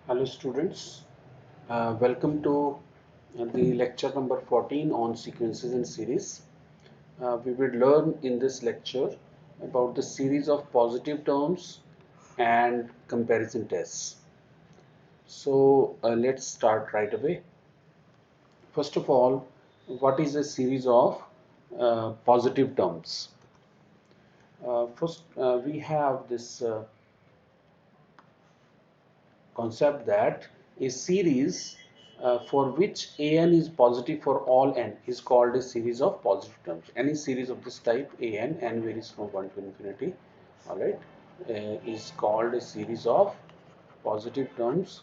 Hello students, welcome to the lecture number 14 on sequences and series. We will learn in this lecture about the series of positive terms and comparison tests. So let's start right away. First of all, what is a series of positive terms? First, we have this concept that a series for which an is positive for all n is called a series of positive terms. Any series of this type n varies from 1 to infinity, all right, is called a series of positive terms.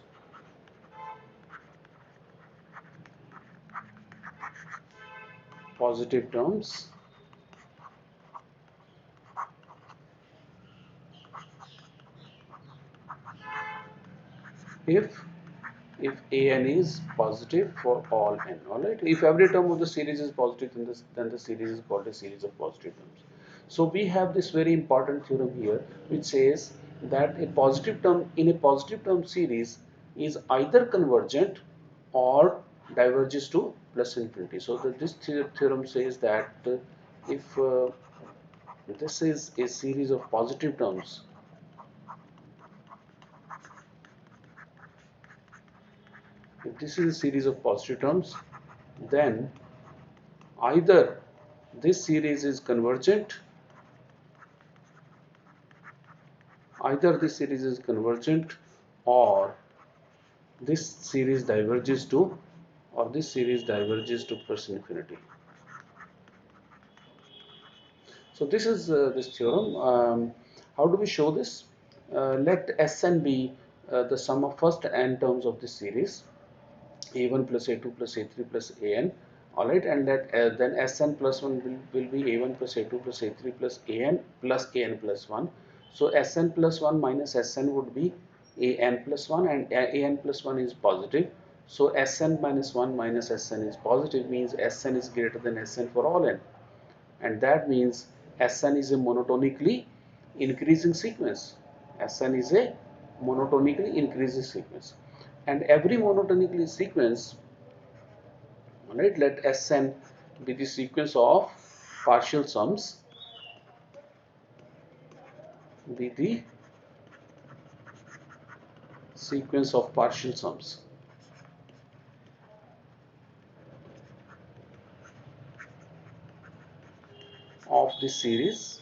Positive terms if an is positive for all n, all right. If every term of the series is positive, then the series is called a series of positive terms. So we have this very important theorem here which says that a positive term in a positive term series is either convergent or diverges to plus infinity. So this theorem says that if this is a series of positive terms, if this is a series of positive terms, then either this series is convergent, either this series is convergent or this series diverges to, or this series diverges to plus infinity. So this is this theorem. How do we show this? Let Sn be the sum of first n terms of this series, a1 plus a2 plus a3 plus an, all right, and let then Sn plus 1 will be a1 plus a2 plus a3 plus an plus 1. So Sn plus 1 minus Sn would be an plus 1, and an plus 1 is positive. So Sn minus 1 minus Sn is positive, means Sn is greater than Sn for all n, and that means Sn is a monotonically increasing sequence. Sn is a monotonically increasing sequence, and every monotonically sequence, right, let Sn be the sequence of partial sums, be the sequence of partial sums of this series,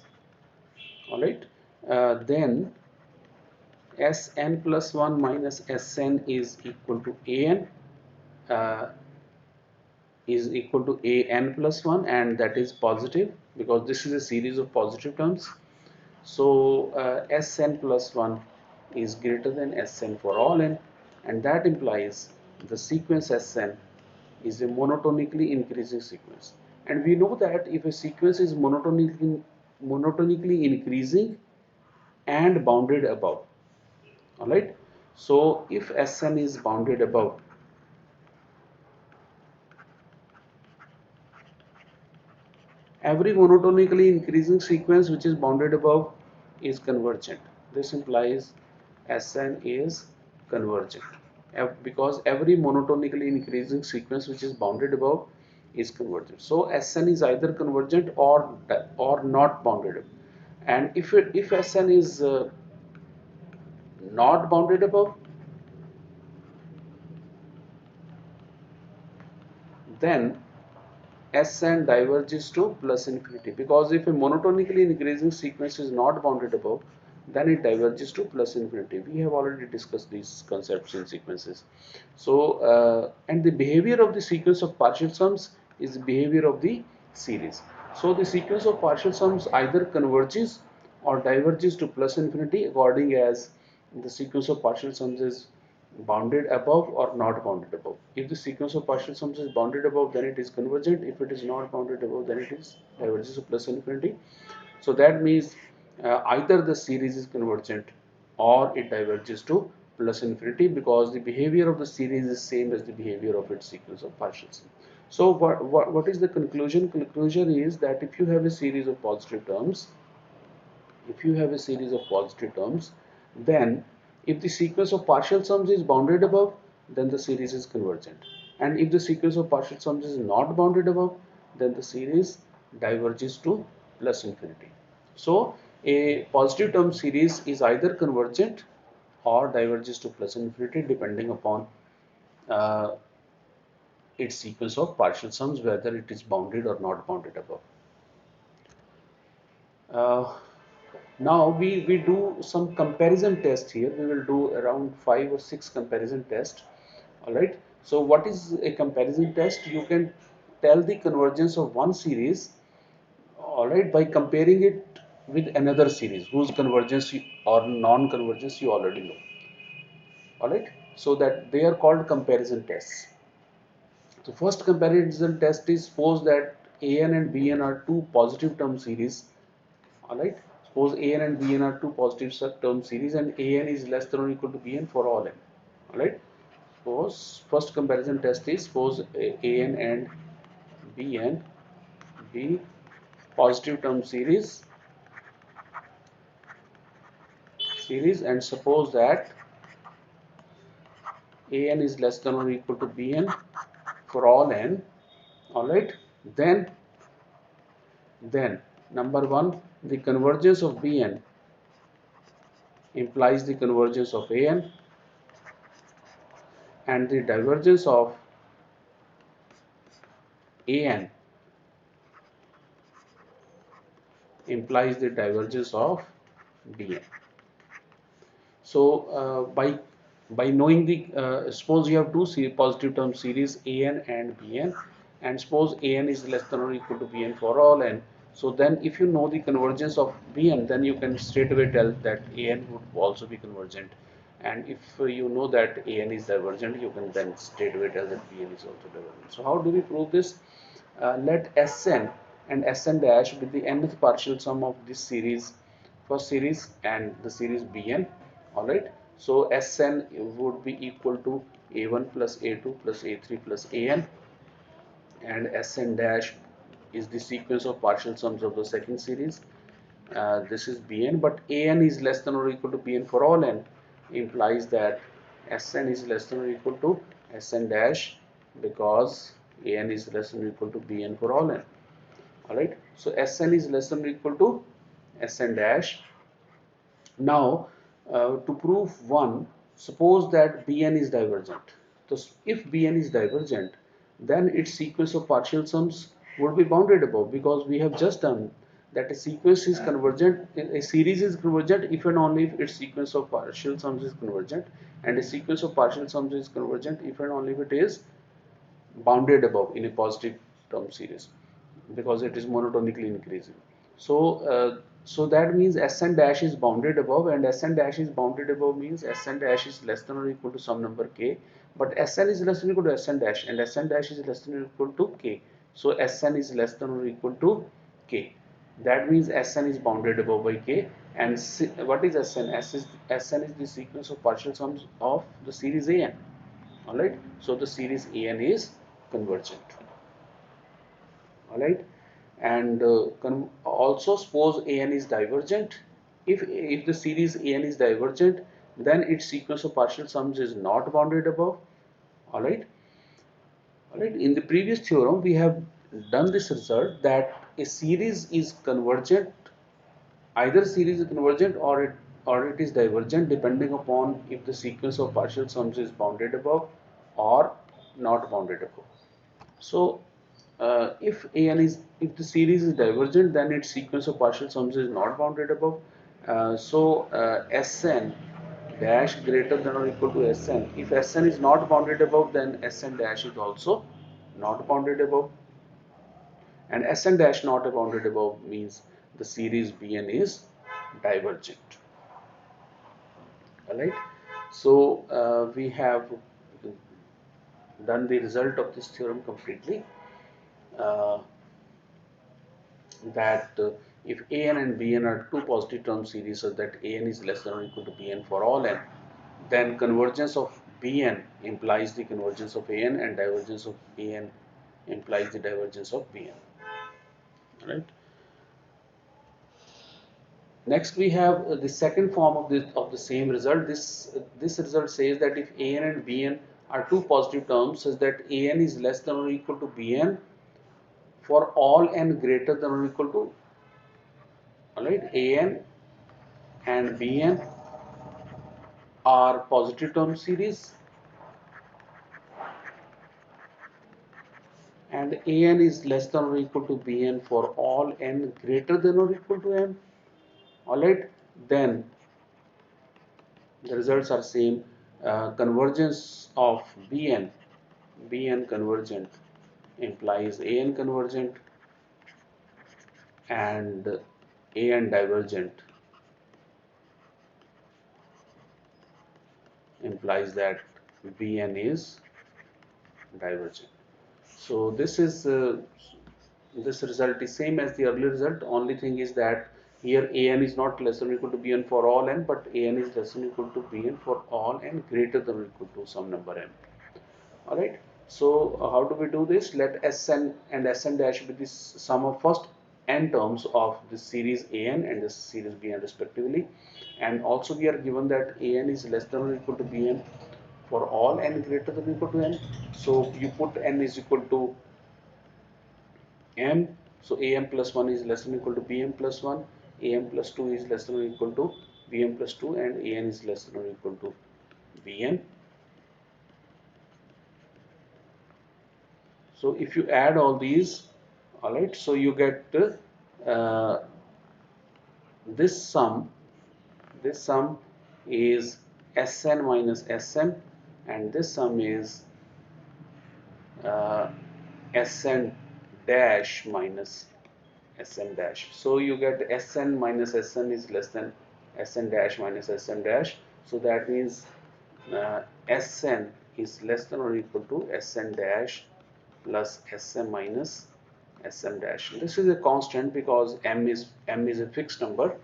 all right. Then Sn plus 1 minus Sn is equal to an, uh, is equal to an plus 1, and that is positive because this is a series of positive terms. So Sn plus 1 is greater than Sn for all n, and that implies the sequence Sn is a monotonically increasing sequence. And we know that if a sequence is monotonically increasing and bounded above, all right. So if Sn is bounded above, every monotonically increasing sequence which is bounded above is convergent. This implies Sn is convergent because every monotonically increasing sequence which is bounded above is convergent. So Sn is either convergent or not bounded above. And if Sn is not bounded above, then Sn diverges to plus infinity, because if a monotonically increasing sequence is not bounded above, then it diverges to plus infinity. We have already discussed these concepts in sequences. So and the behavior of the sequence of partial sums is the behavior of the series. So the sequence of partial sums either converges or diverges to plus infinity according as the sequence of partial sums is bounded above or not bounded above. If the sequence of partial sums is bounded above, then it is convergent. If it is not bounded above, then it is diverges to plus infinity. So that means either the series is convergent or it diverges to plus infinity, because the behavior of the series is same as the behavior of its sequence of partial sums. So what is the conclusion? Conclusion is that if you have a series of positive terms, if you have a series of positive terms, then If the sequence of partial sums is bounded above, then the series is convergent. And if the sequence of partial sums is not bounded above, then the series diverges to plus infinity. So a positive term series is either convergent or diverges to plus infinity depending upon uh, its sequence of partial sums, whether it is bounded or not bounded above. Uh, Now we do some comparison test here. We will do around 5 or 6 comparison tests. All right. So what is a comparison test? You can tell the convergence of one series, all right, by comparing it with another series whose convergence or non-convergence you already know. All right. So that they are called comparison tests. The first comparison test is suppose that an and bn are two positive term series. Alright, suppose an and bn are two positive term series and an is less than or equal to bn for all n. Alright, suppose first comparison test is suppose an and bn be positive term series and suppose that an is less than or equal to bn for all n. Alright, then then number one, the convergence of bn implies the convergence of an, and the divergence of an implies the divergence of bn. So by knowing the suppose you have two positive term series an and bn, and suppose an is less than or equal to bn for all n. So then if you know the convergence of bn, then you can straight away tell that an would also be convergent, and if you know that an is divergent, you can then straight away tell that bn is also divergent. So how do we prove this? Let Sn and Sn dash be the nth partial sum of this series, first series and the series Bn. Alright, so Sn would be equal to a1 plus a2 plus a3 plus an, and Sn dash is the sequence of partial sums of the second series. This is Bn, but an is less than or equal to Bn for all n, implies that Sn is less than or equal to Sn dash, because an is less than or equal to Bn for all n. Alright, so Sn is less than or equal to Sn dash. Now, to prove one, suppose that Bn is divergent. So, if Bn is divergent, then its sequence of partial sums would be bounded above, because we have just done that a sequence is convergent, a series is convergent if and only if its sequence of partial sums is convergent, and a sequence of partial sums is convergent if and only if it is bounded above in a positive term series, because it is monotonically increasing. So so that means Sn dash is bounded above, and Sn dash is bounded above means Sn dash is less than or equal to some number k, but Sn is less than or equal to Sn dash, and Sn dash is less than or equal to k. So Sn is less than or equal to k. That means Sn is bounded above by k. And what is Sn? Sn is the sequence of partial sums of the series An. Alright, so the series An is convergent. Alright, and also suppose An is divergent. If the series An is divergent, then its sequence of partial sums is not bounded above. Alright, alright. In the previous theorem, we have done this result that a series is convergent, either series is convergent or it is divergent depending upon if the sequence of partial sums is bounded above or not bounded above. So if the series is divergent, then its sequence of partial sums is not bounded above. Sn dash greater than or equal to Sn. If Sn is not bounded above, then Sn dash is also not bounded above, and Sn dash not bounded above means the series Bn is divergent. Alright, so we have done the result of this theorem completely. Uh, that if an and bn are two positive term series, so that an is less than or equal to bn for all n, then convergence of bn implies the convergence of an, and divergence of an implies the divergence of bn. Right? Next we have the second form of the same result. This result says that if an and bn are two positive terms such that an is less than or equal to bn for all n greater than or equal to, all right, an and bn are positive term series and an is less than or equal to bn for all n greater than or equal to m, all right, then the results are same. Convergence of bn convergent implies an convergent, and an divergent implies that bn is divergent. So this result is same as the earlier result. Only thing is that here an is not less than or equal to bn for all n, but an is less than or equal to bn for all n greater than or equal to some number n. All right. So how do we do this? Let Sn and Sn dash be the sum of first n terms of this series an and this series bn respectively, and also we are given that an is less than or equal to bn for all n greater than or equal to n. So you put n is equal to m. So am plus 1 is less than or equal to bm plus 1, am plus 2 is less than or equal to bm plus 2, and an is less than or equal to bn. So if you add all these, all right, so you get uh, this sum. This sum is Sn minus Sm, and this sum is uh, Sn dash minus Sm dash. So you get Sn minus Sn is less than Sn dash minus Sm dash. So that means Sn is less than or equal to Sn dash plus Sm minus Sm dash. This is a constant because m is a fixed number.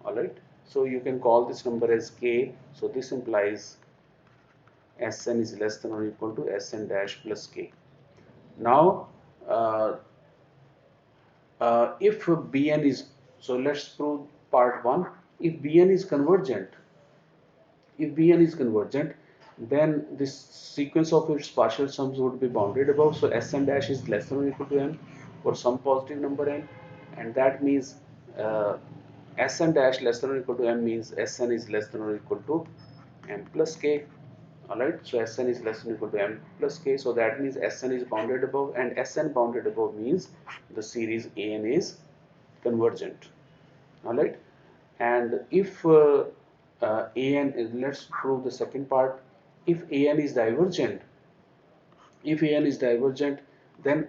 All right. So you can call this number as k. So this implies Sn is less than or equal to Sn dash plus k. Now, uh, if Bn is, so let's prove part 1. If Bn is convergent, if Bn is convergent, then this sequence of its partial sums would be bounded above. So Sn dash is less than or equal to n for some positive number n, and that means uh, Sn dash less than or equal to m means Sn is less than or equal to m plus k. Alright, so Sn is less than or equal to m plus k. So that means Sn is bounded above, and Sn bounded above means the series An is convergent. Alright, and if An is, let's prove the second part. If An is divergent, if An is divergent, then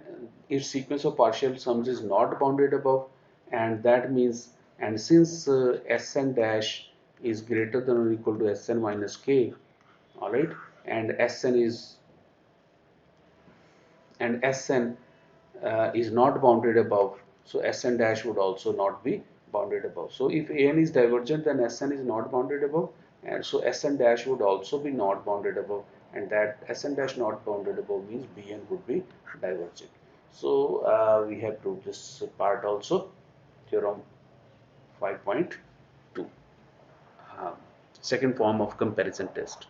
its sequence of partial sums is not bounded above, and that means, and since Sn dash is greater than or equal to Sn minus k, all right, and Sn is not bounded above, so Sn dash would also not be bounded above. So if An is divergent, then Sn is not bounded above, and so Sn dash would also be not bounded above, and that Sn dash not bounded above means Bn would be divergent. So we have proved this part also, theorem 5.2, uh, second form of comparison test.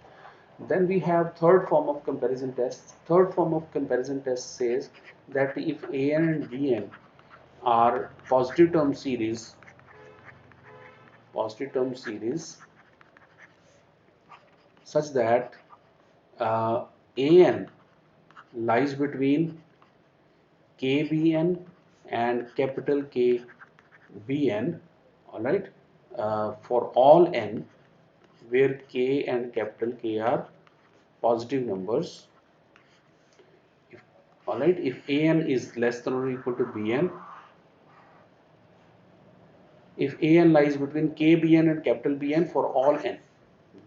Then we have third form of comparison test. Third form of comparison test says that if An and Bn are positive term series such that An lies between KBN and capital KBN, all right, for all n where K and capital K are positive numbers. If, all right, if An is less than or equal to Bn, if An lies between KBN and capital Bn for all n,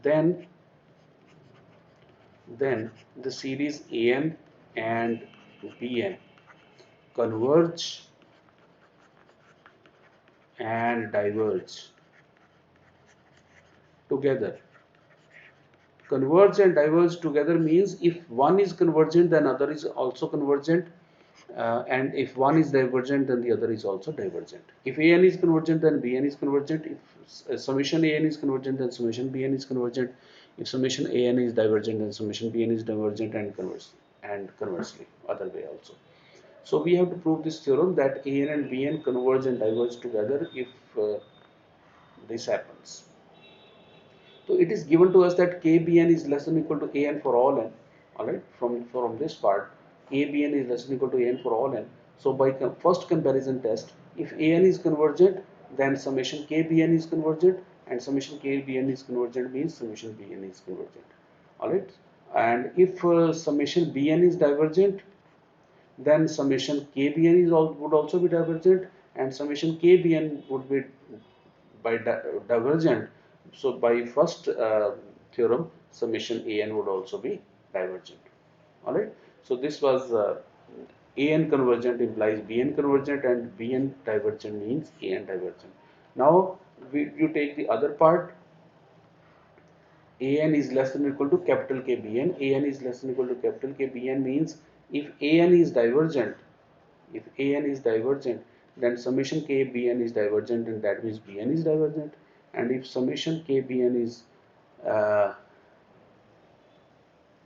then the series An and Bn converge and diverge together. Converge and diverge together means if one is convergent, then other is also convergent, And if one is divergent, then the other is also divergent. If an is convergent, then bn is convergent. If summation an is convergent, then summation bn is convergent. If summation an is divergent, then summation bn is divergent, and conversely, other way also. So we have to prove this theorem that an and bn converge and diverge together if this happens. So it is given to us that kbn is less than or equal to an for all n. Alright, from this part, kbn is less than or equal to an for all n. So by first comparison test, if an is convergent, then summation kbn is convergent, and summation kbn is convergent means summation bn is convergent. Alright, and if summation bn is divergent, then summation kbn would also be divergent, and summation kbn would be by divergent. So by first theorem, summation an would also be divergent. All right. So this was an convergent implies bn convergent, and bn divergent means an divergent. Now you take the other part. An is less than or equal to capital Kbn. An is less than or equal to capital Kbn means if An is divergent, then summation Kbn is divergent, and that means Bn is divergent. And if summation Kbn is uh,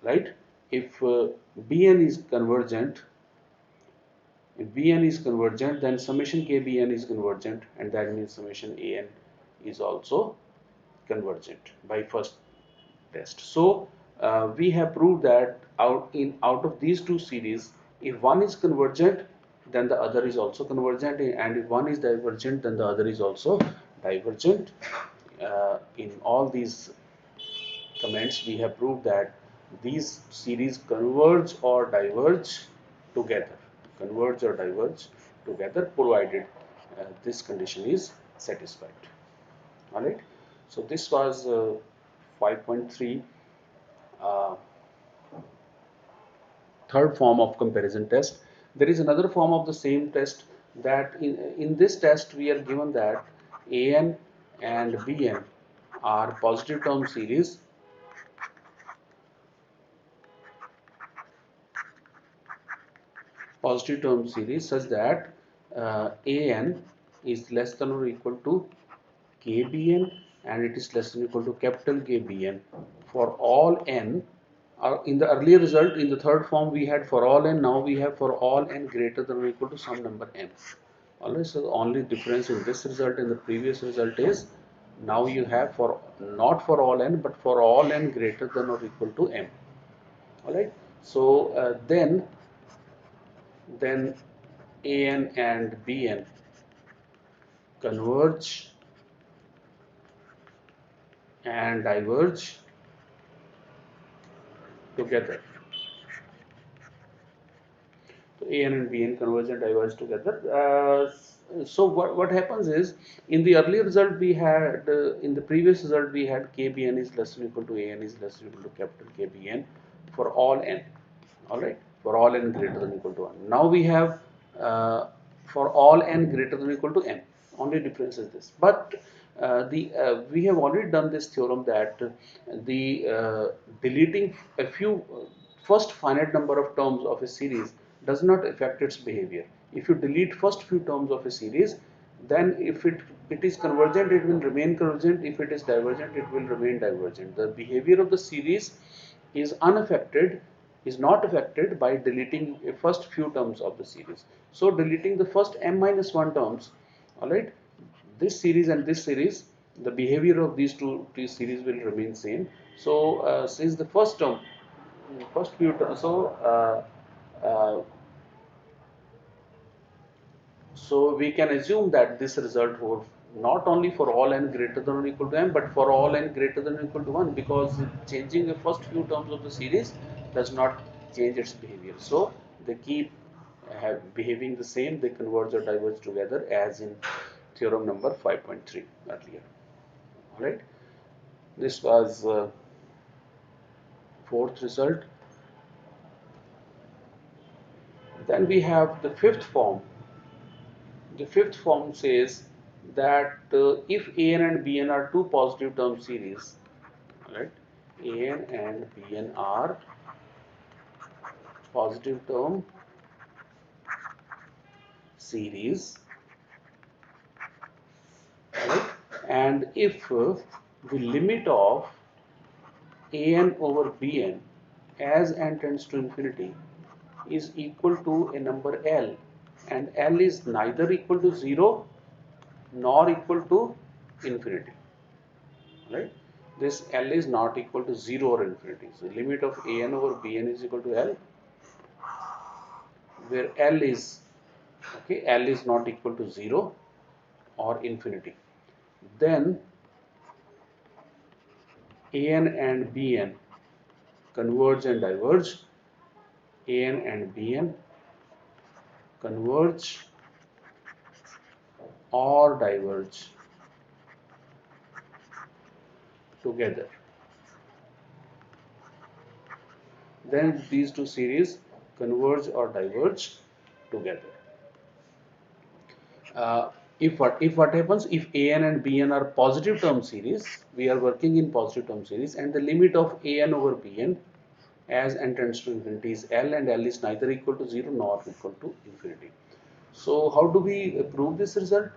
right, if Bn is convergent, if Bn is convergent, then summation Kbn is convergent, and that means summation An is also convergent by first test. So we have proved that out of these two series, if one is convergent, then the other is also convergent, and if one is divergent, then the other is also divergent. In all these comments, we have proved that these series converge or diverge together. Converge or diverge together, provided this condition is satisfied. All right. So this was 5.3. Uh, Third form of comparison test. There is another form of the same test, that in this test we are given that an and bn are positive term series such that an is less than or equal to kbn, and it is less than or equal to capital Kbn for all n. In the earlier result, in the third form, we had for all n. Now we have for all n greater than or equal to some number m. Alright, so the only difference in this result and the previous result is now you have for not for all n, but for all n greater than or equal to m. Alright, so then an and bn converge and diverge together. So an and bn converge and diverge together. So what happens is, in the earlier result we had in the previous result we had kbn is less than or equal to an is less than or equal to capital Kbn for all n. All right, for all n greater than or equal to 1. Now we have for all n greater than or equal to m. Only difference is this. But we have already done this theorem that the deleting a few first finite number of terms of a series does not affect its behavior. If you delete first few terms of a series, then if it is convergent, it will remain convergent. If it is divergent, it will remain divergent. The behavior of the series is unaffected, is not affected by deleting a first few terms of the series. So deleting the first m minus 1 terms, all right, this series and this series, the behavior of these series will remain same. So since the first term, first few terms, so we can assume that this result for not only for all n greater than or equal to m, but for all n greater than or equal to 1, because changing the first few terms of the series does not change its behavior. So they keep behaving the same, they converge or diverge together as in theorem number 5.3 earlier. Alright, this was fourth result. Then we have the fifth form. The fifth form says that if an and bn are two positive term series, right? An and bn are positive term series, right? And if the limit of an over bn as n tends to infinity is equal to a number L, and L is neither equal to 0 nor equal to infinity, right? This L is not equal to 0 or infinity. So limit of an over bn is equal to L, where L is, okay, L is not equal to 0 or infinity. Then an and bn converge and diverge. An and bn converge or diverge together. Then these two series converge or diverge together. If what happens, if an and bn are positive term series, we are working in positive term series, and the limit of an over bn as n tends to infinity is L, and L is neither equal to 0 nor equal to infinity. So how do we prove this result?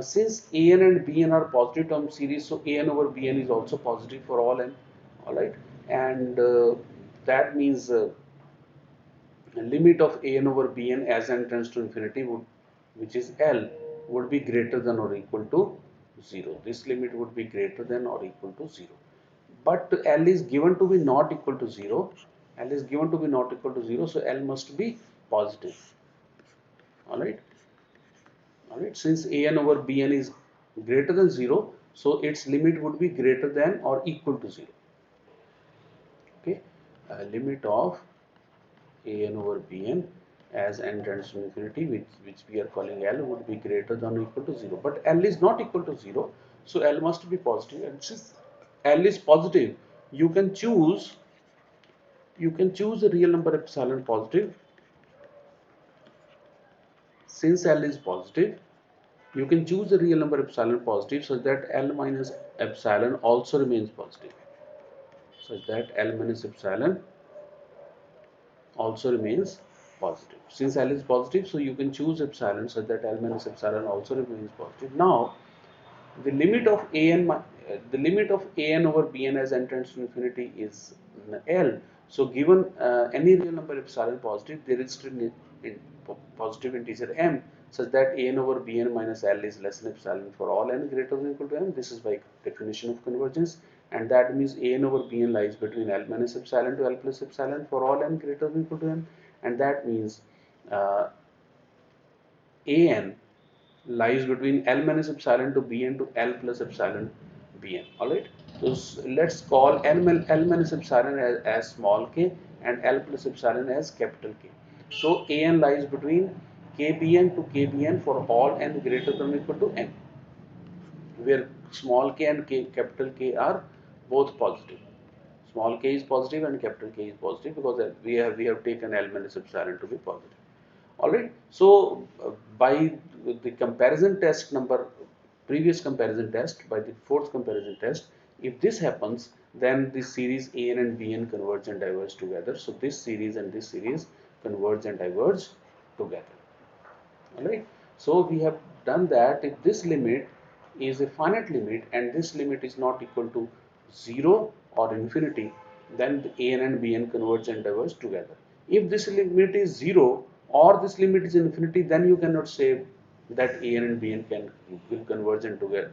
Since an and bn are positive term series, so an over bn is also positive for all n, all right, and that means limit of an over bn as n tends to infinity would, which is L, would be greater than or equal to 0. This limit would be greater than or equal to 0. But L is given to be not equal to 0. L is given to be not equal to 0, so L must be positive. Alright. Alright. Since an over bn is greater than 0, so its limit would be greater than or equal to 0. Okay. Limit of an over bn as n tends to infinity, which we are calling L, would be greater than or equal to 0. But L is not equal to 0, so L must be positive. And since L is positive, you can choose a real number epsilon positive. Since L is positive, you can choose a real number epsilon positive such that L minus epsilon also remains positive. Such that L minus epsilon also remains positive. Since L is positive, so you can choose epsilon such that L minus epsilon also remains positive. Now, the limit of an over bn as n tends to infinity is L. So given any real number epsilon positive, there is still in positive integer m, such that an over bn minus L is less than epsilon for all n greater than or equal to m. This is by definition of convergence, and that means an over bn lies between L minus epsilon to L plus epsilon for all n greater than or equal to m, and that means uh, an lies between L minus epsilon to Bn to L plus epsilon Bn. Alright. So let's call L minus epsilon as small k and L plus epsilon as capital K. So An lies between Kbn to Kbn for all n greater than or equal to n, where small k and capital K are both positive. Small k is positive and capital K is positive because we have taken L minus epsilon to be positive. Alright, so by the comparison test number, previous comparison test, by the fourth comparison test, if this happens, then this series An and Bn converge and diverge together. So this series and this series converge and diverge together. Alright, so we have done that. If this limit is a finite limit and this limit is not equal to 0 or infinity, then the an and bn converge and diverge together. If this limit is 0 or this limit is infinity, then you cannot say that an and bn will converge and together.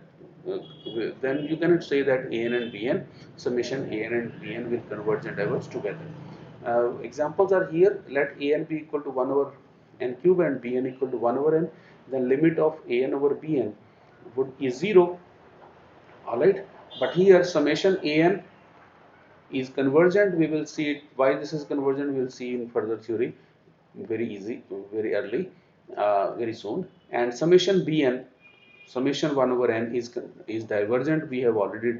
Then you cannot say that an and bn, summation an and bn will converge and diverge together. Examples are here. Let an be equal to 1 over n cube and bn equal to 1 over n. Then limit of an over bn is 0. Alright, but here summation an is convergent. We will see it, why this is convergent we will see in further theory, very easy, very early, very soon. And summation bn, summation 1 over n is divergent. We have already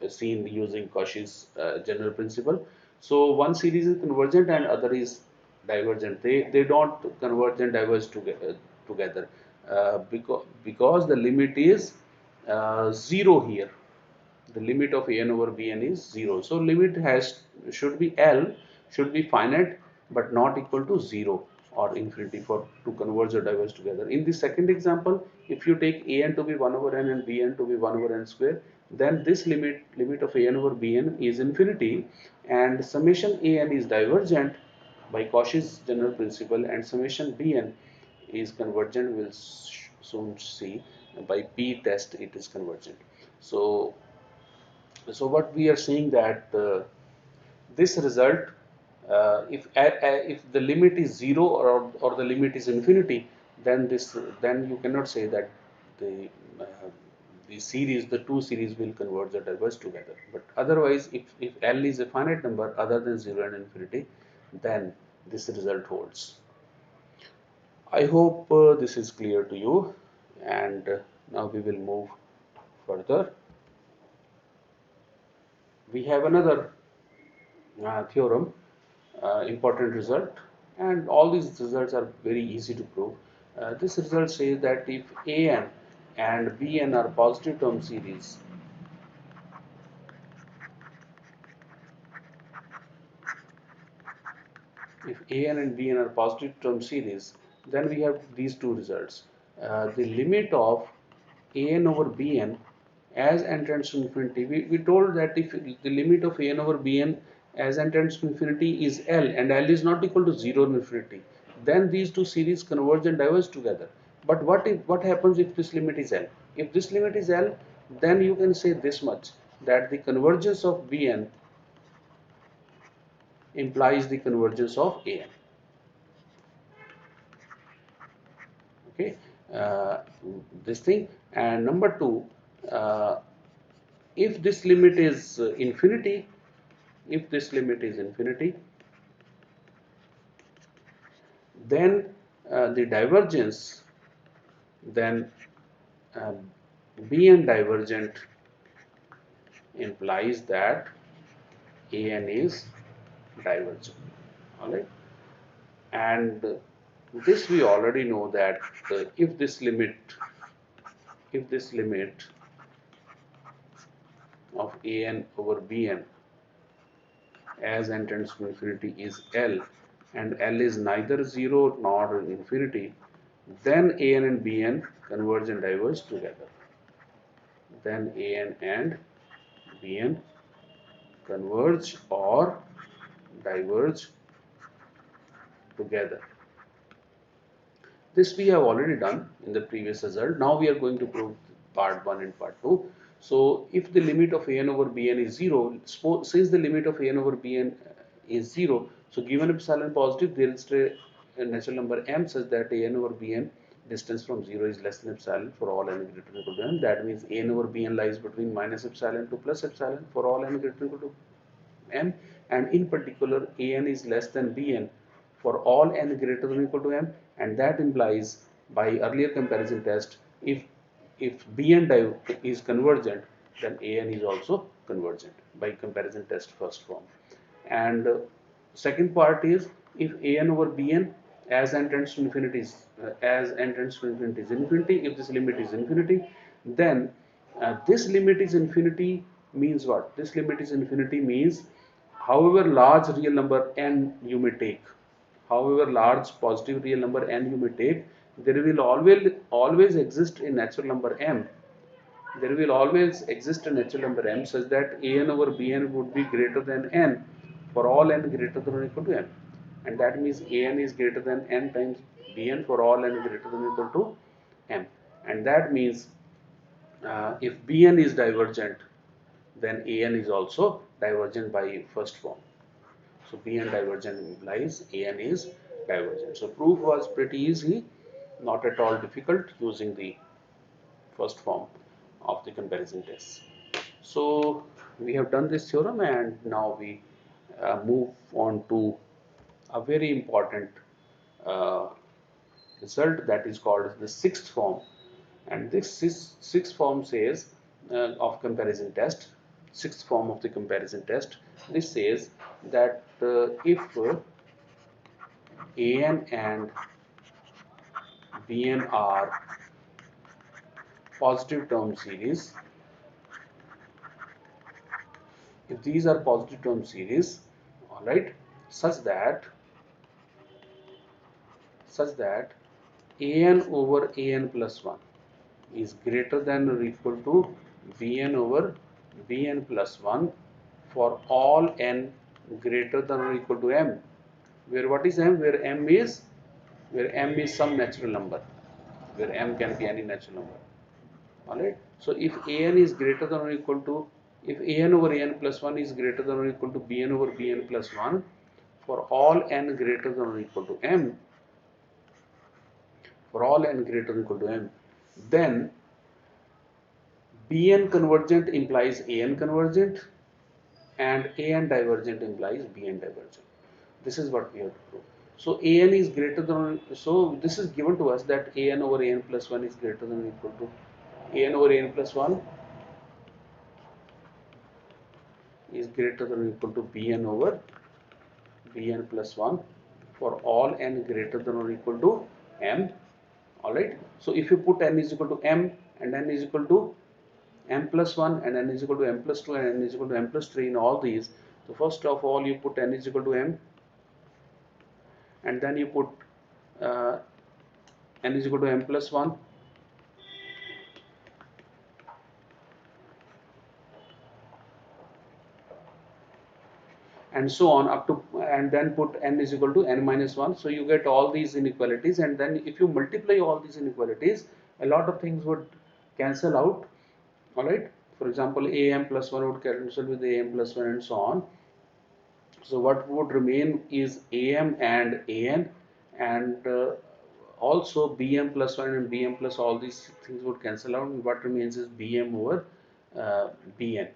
seen using Cauchy's general principle. So one series is convergent and other is divergent. They don't converge and diverge together because the limit is 0 here. The limit of an over bn is 0. So limit should be L, should be finite but not equal to 0. or infinity for to converge or diverge together. In the second example, if you take a n to be 1 over n and b n to be 1 over n square, then this limit of a n over b n is infinity, and summation a n is divergent by Cauchy's general principle, and summation b n is convergent. We'll soon see by p test it is convergent. So what we are saying that this result, if the limit is 0 or the limit is infinity, then you cannot say that the uh, the two series will converge or diverge together. But otherwise, if L is a finite number other than 0 and infinity, then this result holds. I hope this is clear to you, and now we will move further. We have another theorem, important result, and all these results are very easy to prove. This result says that if an and bn are positive term series, if an and bn are positive term series, then we have these two results. The limit of an over bn as n tends to infinity, we told that if the limit of an over bn as n tends to infinity is L, and L is not equal to 0 or infinity, then these two series converge and diverge together. But what happens if this limit is L? If this limit is L, then you can say this much, that the convergence of Bn implies the convergence of An. Okay, uh, this thing. And number two, uh, if this limit is infinity, if this limit is infinity, then the divergence, then uh, Bn divergent implies that An is divergent. All right, and this we already know that if this limit of An over Bn as n tends to infinity is L, and L is neither 0 nor infinity, then An and Bn converge and diverge together. Then An and Bn converge or diverge together. This we have already done in the previous result. Now we are going to prove part 1 and part 2. So if the limit of an over bn is 0, since the limit of an over bn is 0, so given epsilon positive, there is a natural number m such that an over bn distance from 0 is less than epsilon for all n greater than equal to m. That means an over bn lies between minus epsilon to plus epsilon for all n greater than equal to m, and in particular an is less than bn for all n greater than or equal to m, and that implies by earlier comparison test, if bn is convergent, then an is also convergent by comparison test first form. And second part is, if an over bn as n tends to infinity is infinity, if this limit is infinity, then this limit is infinity means what? This limit is infinity means however large real number n you may take, however large positive real number n you may take, there will always exist a natural number m, there will always exist a natural number m such that an over bn would be greater than n for all n greater than or equal to n, and that means an is greater than n times bn for all n greater than or equal to m, and that means if bn is divergent, then an is also divergent by first form. So bn divergent implies an is divergent. So proof was pretty easy, not at all difficult, using the first form of the comparison test. So we have done this theorem, and now we move on to a very important uh, result, that is called the sixth form. And this sixth form says of comparison test, sixth form of the comparison test, this says that if an and bn are positive term series, if these are positive term series, all right, such that such that an over an plus 1 is greater than or equal to bn over bn plus 1 for all n greater than or equal to m, where what is m, where m is some natural number, where m can be any natural number. Alright, so if an is greater than or equal to, if an over an plus 1 is greater than or equal to bn over bn plus 1 for all n greater than or equal to m, for all n greater than or equal to m, then bn convergent implies an convergent and an divergent implies bn divergent. This is what we have to prove. So an is greater than, so this is given to us that an over an plus 1 is greater than or equal to an over an plus 1 is greater than or equal to bn over bn plus 1 for all n greater than or equal to m. Alright, so if you put n is equal to m and n is equal to m plus 1 and n is equal to m plus 2 and n is equal to m plus 3 in all these, so first of all you put n is equal to m and then you put uh, n is equal to m plus 1 and so on up to, and then put n is equal to n minus 1. So you get all these inequalities, and then if you multiply all these inequalities, a lot of things would cancel out. Alright, for example am plus 1 would cancel with am plus 1 and so on. So what would remain is am and an, and also bm plus 1 and bm plus all these things would cancel out, and what remains is bm over bn.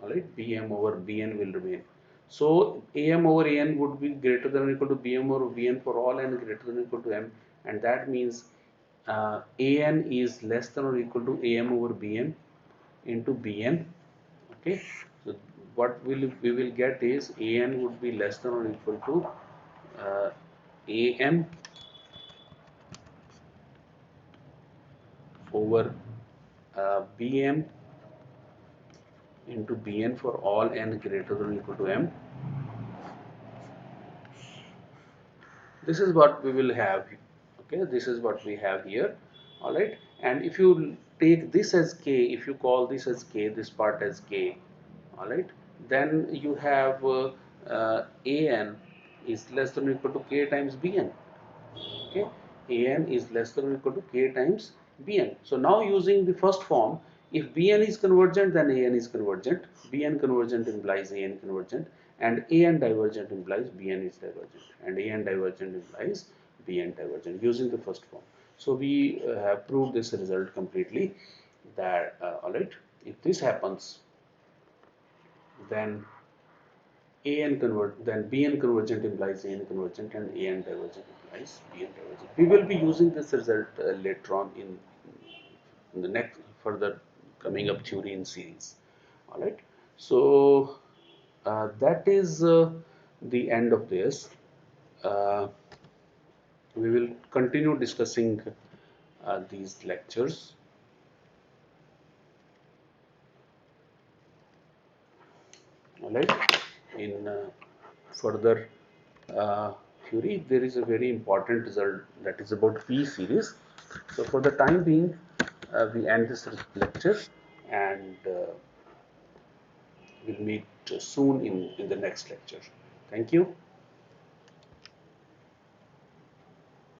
Alright, bm over bn will remain. So am over an would be greater than or equal to bm over bn for all n greater than or equal to m, and that means an is less than or equal to am over bn into bn. Okay, so what we will get is an would be less than or equal to am over bm into bn for all n greater than or equal to m. This is what we will have. Okay, this is what we have here. All right, and if you take this as k, if you call this as k, this part as k, all right, then you have an is less than or equal to k times bn. Okay, an is less than or equal to k times bn. So now using the first form, if bn is convergent, then an is convergent, bn convergent implies an convergent, and an divergent implies bn is divergent, and an divergent implies bn divergent using the first form. So we have proved this result completely, that alright, if this happens, then an convert, then bn convergent implies an convergent, and an divergent implies bn divergent. We will be using this result later on in the next further coming up theory in series. All right. So that is the end of this. Uh, we will continue discussing these lectures. All right. In further uh, theory, there is a very important result, that is about P series. So for the time being, we end this lecture, and we'll meet soon in the next lecture. Thank you.